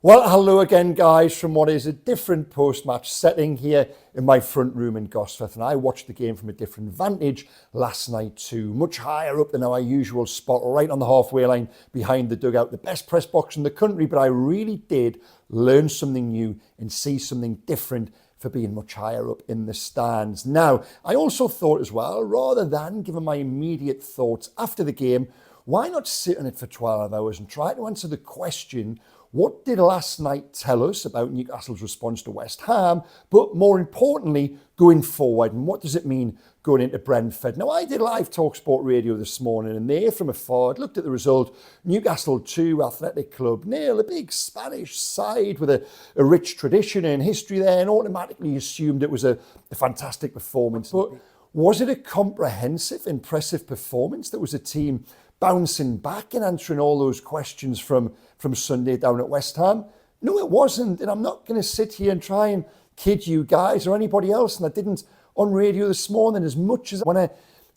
Well, hello again, guys, from what is a different post-match setting here in my front room in Gosforth. And I watched the game from a different vantage last night too, much higher up than our usual spot, right on the halfway line behind the dugout, the best press box in the country. But I really did learn something new and see something different for being much higher up in the stands. Now, I also thought as well, rather than giving my immediate thoughts after the game, why not sit on it for 12 hours and try to answer the question, what did last night tell us about Newcastle's response to West Ham, but more importantly, going forward, and what does it mean going into Brentford? Now, I did live talk sport radio this morning, and there from afar, I looked at the result, Newcastle 2, Athletic Club 0, a big Spanish side with a rich tradition and history there, and automatically assumed it was a fantastic performance. But was it a comprehensive, impressive performance that was a team bouncing back and answering all those questions from Sunday down at West Ham? No, it wasn't. And I'm not going to sit here and try and kid you guys or anybody else. And I didn't on radio this morning as much as when I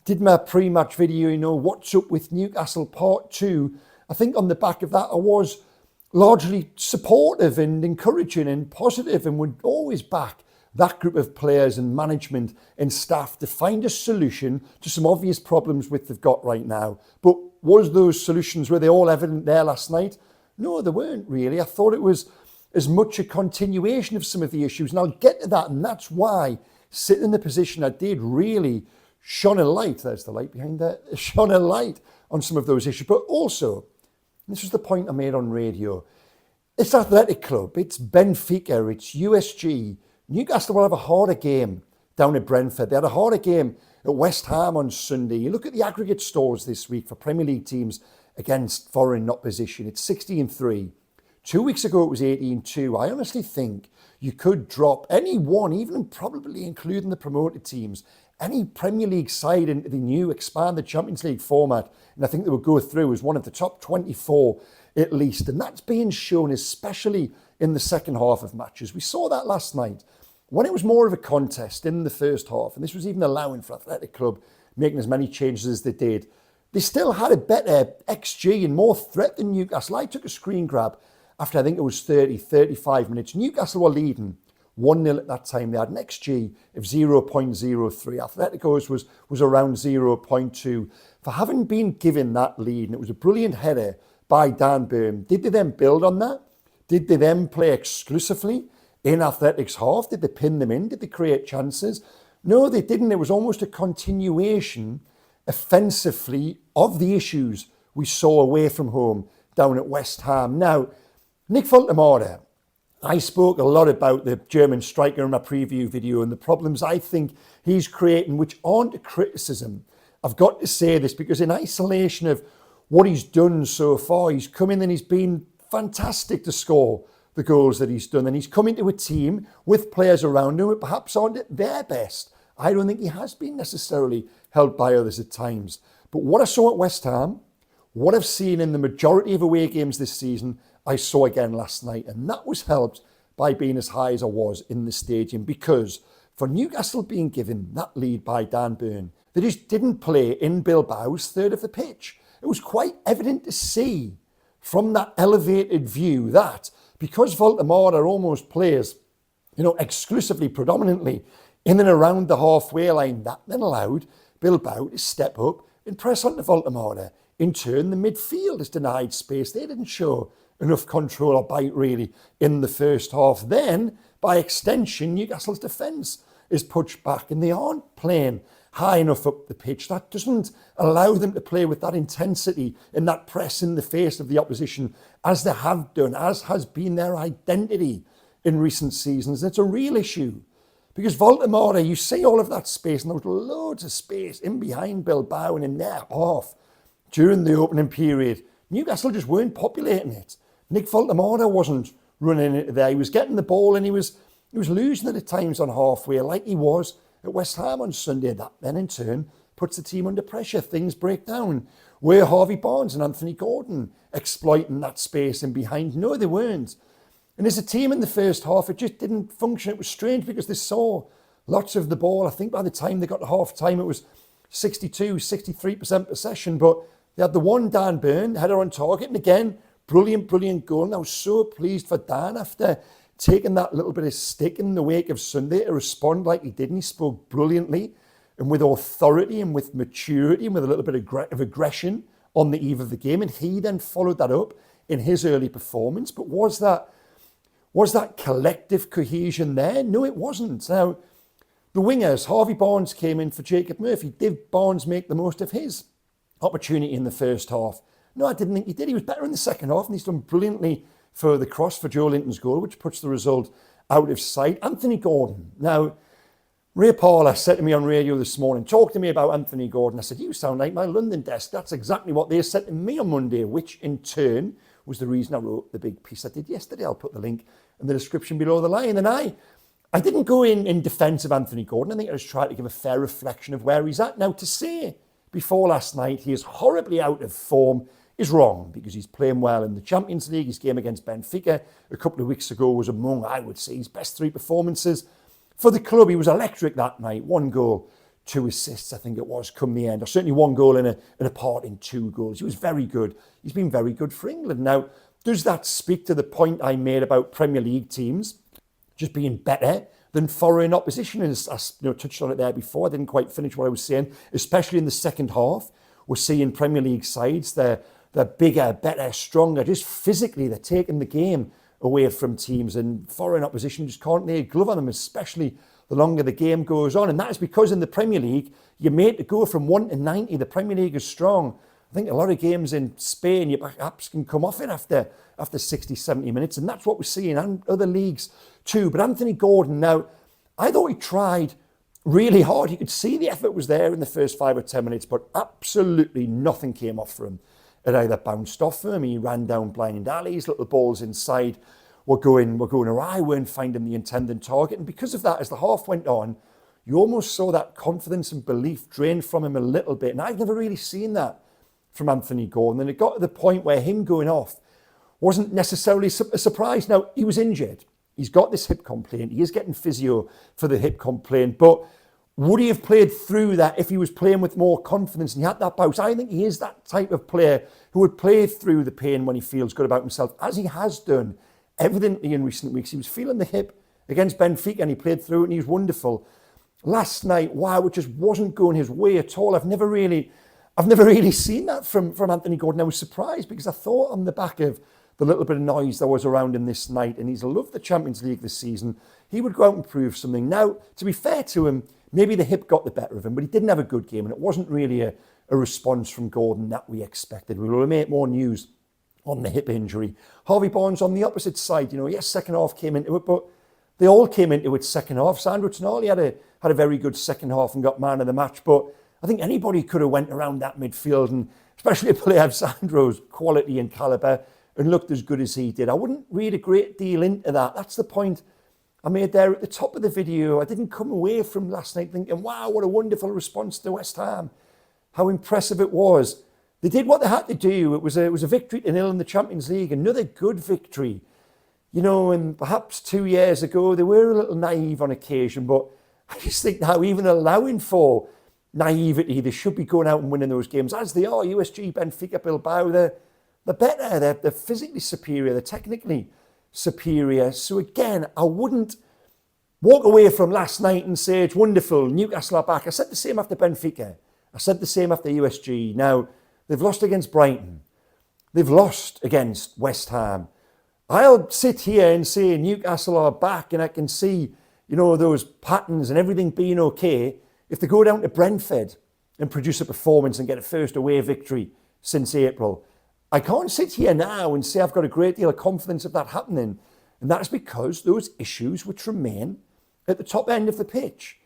did my pre-match video, what's up with Newcastle part 2. I think on the back of that, I was largely supportive and encouraging and positive and would always back that group of players and management and staff to find a solution to some obvious problems which they've got right now. But was those solutions, were they all evident there last night? No, they weren't really. I thought it was as much a continuation of some of the issues. And I'll get to that. And that's why sitting in the position I did really shone a light. There's the light behind there. Shone a light on some of those issues. But also, this was the point I made on radio, it's Athletic Club, it's Benfica, it's USG. Newcastle will have a harder game down at Brentford. They had a harder game at West Ham on Sunday. You look at the aggregate scores this week for Premier League teams against foreign opposition. It's 16-3. 2 weeks ago, it was 18-2. I honestly think you could drop any one, even probably including the promoted teams, any Premier League side into the new expanded Champions League format, and I think they would go through as one of the top 24 at least. And that's being shown especially in the second half of matches. We saw that last night when it was more of a contest in the first half, and this was even allowing for Athletic Club making as many changes as they did. They still had a better XG and more threat than Newcastle. I took a screen grab after I think it was 35 minutes. Newcastle were leading 1-0 at that time. They had an XG of 0.03. Atletico's was around 0.2. For having been given that lead, and it was a brilliant header by Dan Burn, did they then build on that? Did they then play exclusively in Athletic's half? Did they pin them in? Did they create chances? No, they didn't. It was almost a continuation offensively of the issues we saw away from home down at West Ham. Now, Nick Woltemade, I spoke a lot about the German striker in my preview video and the problems I think he's creating, which aren't a criticism. I've got to say this because in isolation of what he's done so far, he's come in and he's been fantastic to score the goals that he's done. And he's come into a team with players around him who perhaps aren't at their best. I don't think he has been necessarily held by others at times. But what I saw at West Ham, what I've seen in the majority of away games this season, I saw again last night. And that was helped by being as high as I was in the stadium, because for Newcastle being given that lead by Dan Burn, they just didn't play in Bilbao's third of the pitch. It was quite evident to see from that elevated view that because Woltemade almost plays, exclusively, predominantly in and around the halfway line, that then allowed Bilbao to step up and press onto Woltemade. In turn, the midfield is denied space. They didn't show enough control or bite really in the first half. Then, by extension, Newcastle's defence is pushed back and they aren't playing high enough up the pitch. That doesn't allow them to play with that intensity and that press in the face of the opposition as they have done, as has been their identity in recent seasons. And it's a real issue because Woltemade, you see all of that space, and there was loads of space in behind Bilbao and in their half during the opening period. Newcastle just weren't populating it. Nick Woltemade wasn't running it there. He was getting the ball and he was losing it at times on halfway, like he was at West Ham on Sunday. That then in turn puts the team under pressure. Things break down. Were Harvey Barnes and Anthony Gordon exploiting that space in behind? No, they weren't. And as a team in the first half, it just didn't function. It was strange because they saw lots of the ball. I think by the time they got to half time, it was 63% possession. But they had the one Dan Burn header on target. And again, brilliant goal. And I was so pleased for Dan after taking that little bit of stick in the wake of Sunday to respond like he did. And he spoke brilliantly and with authority and with maturity and with a little bit of aggression on the eve of the game. And he then followed that up in his early performance. But was that collective cohesion there? No, it wasn't. Now, the wingers, Harvey Barnes came in for Jacob Murphy. Did Barnes make the most of his opportunity in the first half? No, I didn't think he did. He was better in the second half, and he's done brilliantly for the cross for Joe Linton's goal, which puts the result out of sight. Anthony Gordon. Now, Ray Parler said to me on radio this morning, talk to me about Anthony Gordon. I said, you sound like my London desk. That's exactly what they said to me on Monday, which in turn was the reason I wrote the big piece I did yesterday. I'll put the link in the description below the line. And I didn't go in defence of Anthony Gordon. I think I just tried to give a fair reflection of where he's at. Now, to say before last night he is horribly out of form is wrong, because he's playing well in the Champions League. His game against Benfica a couple of weeks ago was among, I would say, his best 3 performances for the club. He was electric that night. 1 goal, 2 assists, I think it was, come the end. Or certainly 1 goal and a part in 2 goals. He was very good. He's been very good for England. Now, does that speak to the point I made about Premier League teams just being better than foreign opposition? And I touched on it there before. I didn't quite finish what I was saying. Especially in the second half, we're seeing Premier League sides, they're bigger, better, stronger. Just physically, they're taking the game away from teams, and foreign opposition just can't lay a glove on them, especially the longer the game goes on. And that is because in the Premier League, you're made to go from 1 to 90. The Premier League is strong. I think a lot of games in Spain, you perhaps can come off it after 60, 70 minutes. And that's what we're seeing in other leagues too. But Anthony Gordon, now, I thought he tried really hard. You could see the effort was there in the first 5 or 10 minutes, but absolutely nothing came off for him. It either bounced off him, he ran down blind alleys, little balls inside were going awry, weren't finding the intended target. And because of that, as the half went on, you almost saw that confidence and belief drained from him a little bit. And I've never really seen that from Anthony Gordon. And it got to the point where him going off wasn't necessarily a surprise. Now, he was injured. He's got this hip complaint. He is getting physio for the hip complaint. But would he have played through that if he was playing with more confidence and he had that bounce? I think he is that type of player who would play through the pain when he feels good about himself, as he has done evidently in recent weeks. He was feeling the hip against Benfica and he played through it and he was wonderful. Last night, wow, it just wasn't going his way at all. I've never really seen that from Anthony Gordon. I was surprised because I thought on the back of the little bit of noise that was around him this night, and he's loved the Champions League this season, he would go out and prove something. Now, to be fair to him, maybe the hip got the better of him, but he didn't have a good game, and it wasn't really a response from Gordon that we expected. We will make more news on the hip injury. Harvey Barnes on the opposite side, yes, second half came into it, but they all came into it second half. Sandro Tonali had a very good second half and got man of the match, but I think anybody could have went around that midfield, and especially a player of Sandro's quality and calibre, and looked as good as he did. I wouldn't read a great deal into that. That's the point I made there at the top of the video. I didn't come away from last night thinking, wow, what a wonderful response to West Ham. How impressive it was. They did what they had to do. It was a victory to 0 in the Champions League, another good victory. And perhaps 2 years ago, they were a little naive on occasion, but I just think now, even allowing for naivety, they should be going out and winning those games, as they are. USG, Benfica, Bilbao, they're better, they're physically superior, they're technically superior. So again, I wouldn't walk away from last night and say it's wonderful, Newcastle are back. I said the same after Benfica. I said the same after USG. Now, they've lost against Brighton. They've lost against West Ham. I'll sit here and say Newcastle are back, and I can see, those patterns and everything being okay if they go down to Brentford and produce a performance and get a first away victory since April. I can't sit here now and say I've got a great deal of confidence of that happening. And that's because those issues which remain at the top end of the pitch.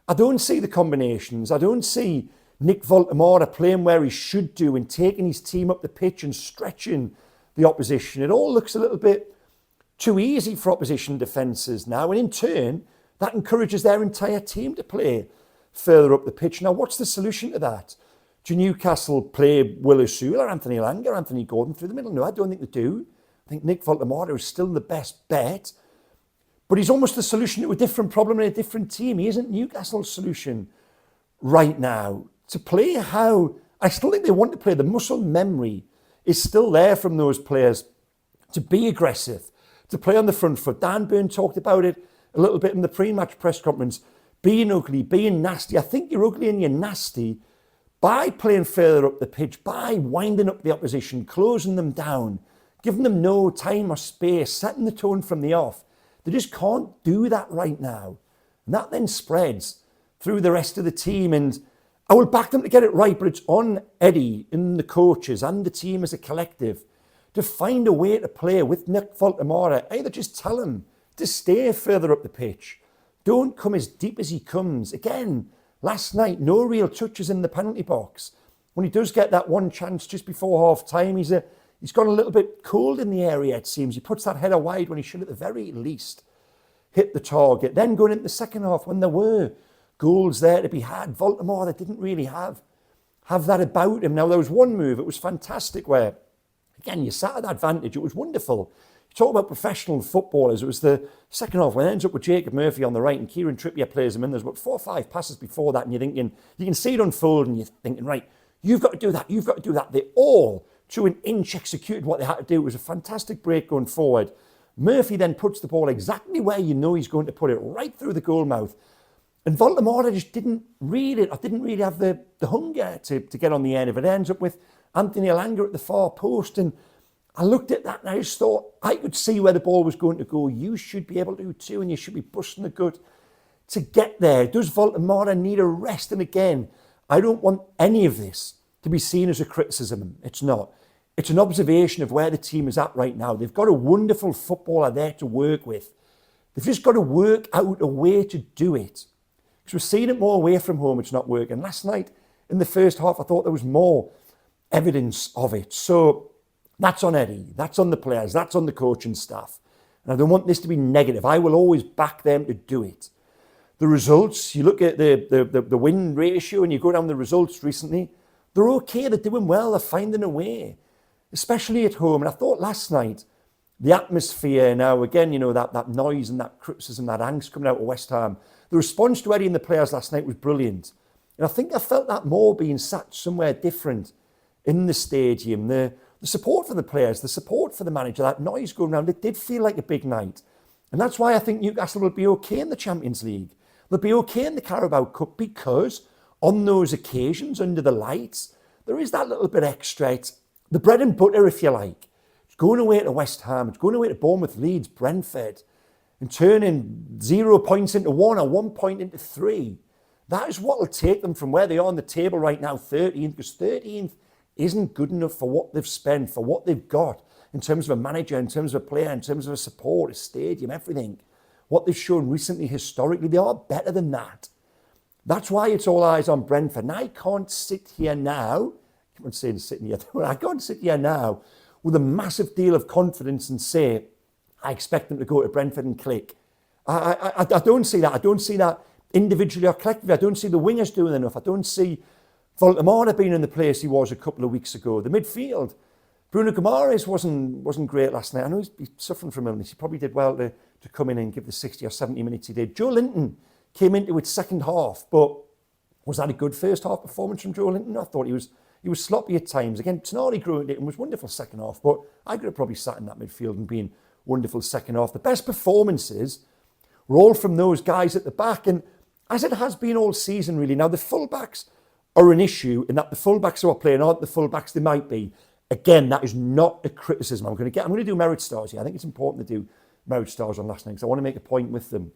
I don't see the combinations. I don't see Nick Woltemade playing where he should do and taking his team up the pitch and stretching the opposition. It all looks a little bit too easy for opposition defences now. And in turn, that encourages their entire team to play further up the pitch. Now, what's the solution to that? Do Newcastle play Will Usul or Anthony Lang or Anthony Gordon through the middle? No, I don't think they do. I think Nick Woltemade is still the best bet. But he's almost the solution to a different problem in a different team. He isn't Newcastle's solution right now. To play how I still think they want to play, the muscle memory is still there from those players to be aggressive, to play on the front foot. Dan Burn talked about it a little bit in the pre-match press conference, being ugly, being nasty. I think you're ugly and you're nasty by playing further up the pitch, by winding up the opposition, closing them down, giving them no time or space, setting the tone from the off. They just can't do that right now. And that then spreads through the rest of the team. And I will back them to get it right, but it's on Eddie and the coaches and the team as a collective to find a way to play with Nick Woltemade. Either just tell him to stay further up the pitch. Don't come as deep as he comes. Again, last night, no real touches in the penalty box. When he does get that one chance just before half-time, he's gone a little bit cold in the area, it seems. He puts that header wide when he should, at the very least, hit the target. Then going into the second half, when there were goals there to be had, Woltemade didn't really have that about him. Now, there was one move, it was fantastic, where, again, you sat at that vantage, it was wonderful. You talk about professional footballers, it was the second half when it ends up with Jacob Murphy on the right and Kieran Trippier plays him in. There's about 4 or 5 passes before that, and you're thinking, you can see it unfold, and you're thinking, right, you've got to do that, you've got to do that. They all, to an inch, executed what they had to do. It was a fantastic break going forward. Murphy then puts the ball exactly where you know he's going to put it, right through the goal mouth. And Woltemade just didn't read it, or didn't really have the hunger to get on the end of it. It ends up with Anthony Elanga at the far post, and I looked at that and I just thought, I could see where the ball was going to go. You should be able to too, and you should be busting the gut to get there. Does Woltemade need a rest? And again, I don't want any of this to be seen as a criticism. It's not. It's an observation of where the team is at right now. They've got a wonderful footballer there to work with. They've just got to work out a way to do it. Because we're seeing it more away from home, it's not working. Last night, in the first half, I thought there was more evidence of it. So that's on Eddie, that's on the players, that's on the coaching staff. And I don't want this to be negative. I will always back them to do it. The results, you look at the win ratio and you go down the results recently, they're okay, they're doing well, they're finding a way, especially at home. And I thought last night, the atmosphere now, again, you know, that noise and that criticism, that angst coming out of West Ham, the response to Eddie and the players last night was brilliant. And I think I felt that more being sat somewhere different in the stadium. The support for the players, the support for the manager, that noise going around, it did feel like a big night. And that's why I think Newcastle will be okay in the Champions League. They'll be okay in the Carabao Cup, because on those occasions, under the lights, there is that little bit extra. It's the bread and butter, if you like. It's going away to West Ham, it's going away to Bournemouth, Leeds, Brentford, and turning 0 points into 1 or 1 point into 3. That is what will take them from where they are on the table right now, 13th, because 13th isn't good enough for what they've spent, for what they've got in terms of a manager, in terms of a player, in terms of a support, a stadium, everything. What they've shown recently, historically, they are better than that. That's why it's all eyes on Brentford. And I can't sit here now, I keep on saying sitting here, I can't sit here now with a massive deal of confidence and say, I expect them to go to Brentford and click. I don't see that. I don't see that individually or collectively. I don't see the wingers doing enough. I don't see Woltemade being in the place he was a couple of weeks ago. The midfield, Bruno Guimaraes wasn't great last night. I know he's suffering from illness. He probably did well to come in and give the 60 or 70 minutes he did. Joe Linton came into it second half, but was that a good first half performance from Joe Linton? I thought he was sloppy at times. Again, Tonali grew into it and was wonderful second half, but I could have probably sat in that midfield and been wonderful second half. The best performances were all from those guys at the back, and as it has been all season really. Now the fullbacks are an issue in that the fullbacks who are playing aren't the fullbacks they might be. Again, that is not a criticism. I'm going to do merit stars here. I think it's important to do merit stars on last night because I want to make a point with them.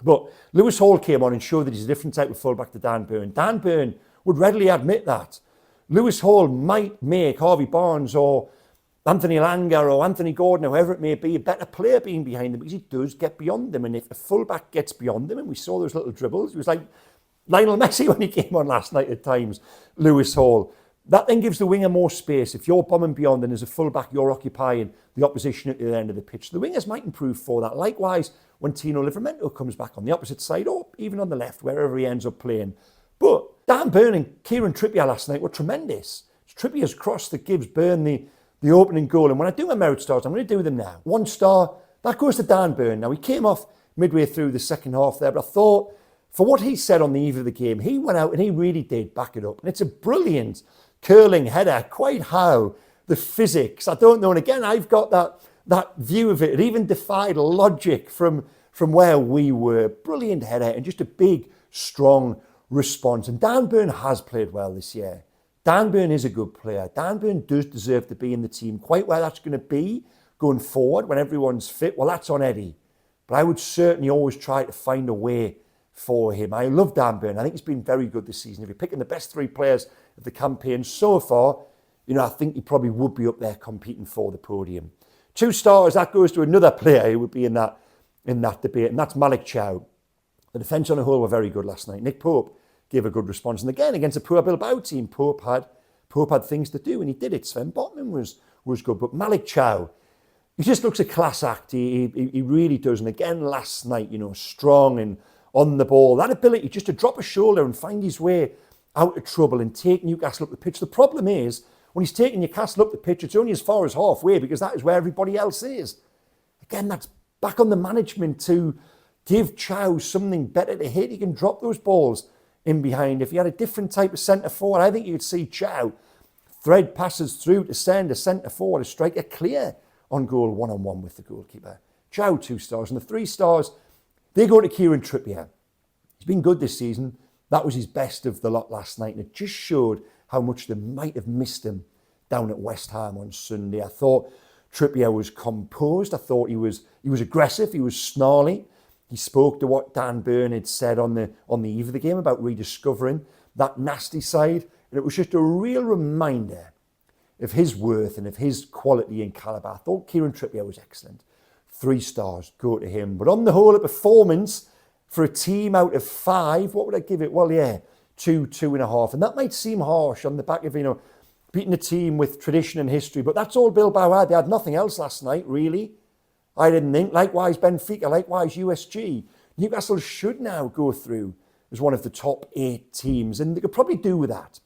But Lewis Hall came on and showed that he's a different type of fullback to Dan Burn. Dan Burn would readily admit that. Lewis Hall might make Harvey Barnes or Anthony Elanga or Anthony Gordon, whoever it may be, a better player being behind them because he does get beyond them. And if a fullback gets beyond them, and we saw those little dribbles, it was like Lionel Messi when he came on last night at times, Lewis Hall. That then gives the winger more space. If you're bombing beyond and as a fullback you're occupying the opposition at the end of the pitch, the wingers might improve for that. Likewise, when Tino Livramento comes back on the opposite side or even on the left, wherever he ends up playing. But Dan Burn and Kieran Trippier last night were tremendous. It's Trippier's cross that gives Burn the opening goal. And when I do my merit stars, I'm going to do them now. 1 star, that goes to Dan Burn. Now, he came off midway through the second half there, but I thought, for what he said on the eve of the game, he went out and he really did back it up. And it's a brilliant curling header, quite how the physics, I don't know. And again, I've got that that view of it even defied logic from where we were. Brilliant header and just a big, strong response. And Dan Burn has played well this year. Dan Burn is a good player. Dan Burn does deserve to be in the team. Quite where that's going to be going forward when everyone's fit, well, that's on Eddie. But I would certainly always try to find a way for him. I love Dan Burn. I think he's been very good this season. If you're picking the best 3 players of the campaign so far, I think he probably would be up there competing for the podium. 2 stars, that goes to another player who would be in that debate, and that's Malik Chow. The defence on the whole were very good last night. Nick Pope gave a good response. And again, against a poor Bilbao team, Pope had things to do, and he did it. Sven Botman was good. But Malik Chow, he just looks a class act. He really does. And again, last night, strong and on the ball. That ability just to drop a shoulder and find his way out of trouble and take Newcastle up the pitch. The problem is, when he's taking Newcastle up the pitch, it's only as far as halfway because that is where everybody else is. Again, that's back on the management to give Chow something better to hit. He can drop those balls in behind. If he had a different type of centre forward, I think you'd see Chow thread passes through to send a centre forward, a striker clear on goal, one-on-one with the goalkeeper. Chow 2 stars. And the 3 stars, they go to Kieran Trippier. He's been good this season. That was his best of the lot last night. And it just showed how much they might have missed him down at West Ham on Sunday. I thought Trippier was composed. I thought he was aggressive. He was snarly. He spoke to what Dan Burn had said on the eve of the game about rediscovering that nasty side. And it was just a real reminder of his worth and of his quality and calibre. I thought Kieran Trippier was excellent. 3 stars go to him. But on the whole, a performance for a team out of 5, what would I give it? Well, yeah, 2.5. And that might seem harsh on the back of, beating a team with tradition and history. But that's all Bilbao had. They had nothing else last night, really. I didn't think. Likewise, Benfica, likewise, USG. Newcastle should now go through as one of the top 8 teams. And they could probably do with that.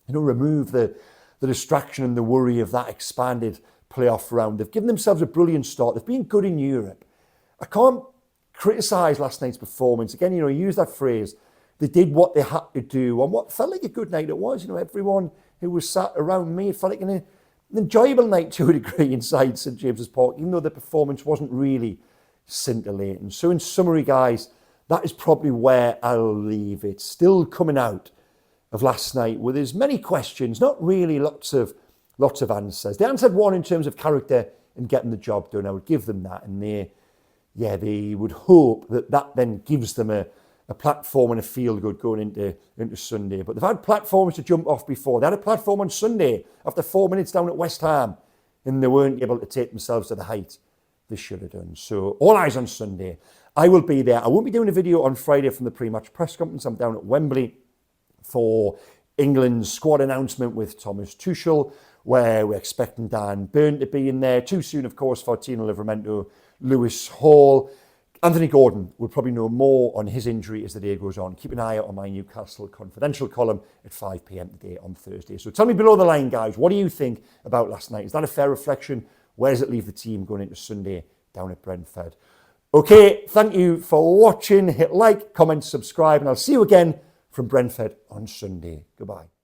Remove the distraction and the worry of that expanded playoff round. They've given themselves a brilliant start. They've been good in Europe. I can't criticise last night's performance. Again, I use that phrase. They did what they had to do on what felt like a good night it was. Everyone who was sat around me, it felt like an enjoyable night to a degree inside St James's Park, even though the performance wasn't really scintillating. So in summary, guys, that is probably where I'll leave it. Still coming out of last night with as many questions, not really lots of answers. They answered one in terms of character and getting the job done. I would give them that. And they would hope that then gives them a platform and a feel good going into Sunday. But they've had platforms to jump off before. They had a platform on Sunday after 4 minutes down at West Ham, and they weren't able to take themselves to the height they should have done. So all eyes on Sunday. I will be there. I won't be doing a video on Friday from the pre-match press conference. I'm down at Wembley for England's squad announcement with Thomas Tuchel, where we're expecting Dan Burn to be in there. Too soon, of course, for Tino Livramento, Lewis Hall. Anthony Gordon will probably know more on his injury as the day goes on. Keep an eye out on my Newcastle Confidential column at 5 p.m. today on Thursday. So tell me below the line, guys, what do you think about last night? Is that a fair reflection? Where does it leave the team going into Sunday down at Brentford? Okay, thank you for watching. Hit like, comment, subscribe, and I'll see you again from Brentford on Sunday. Goodbye.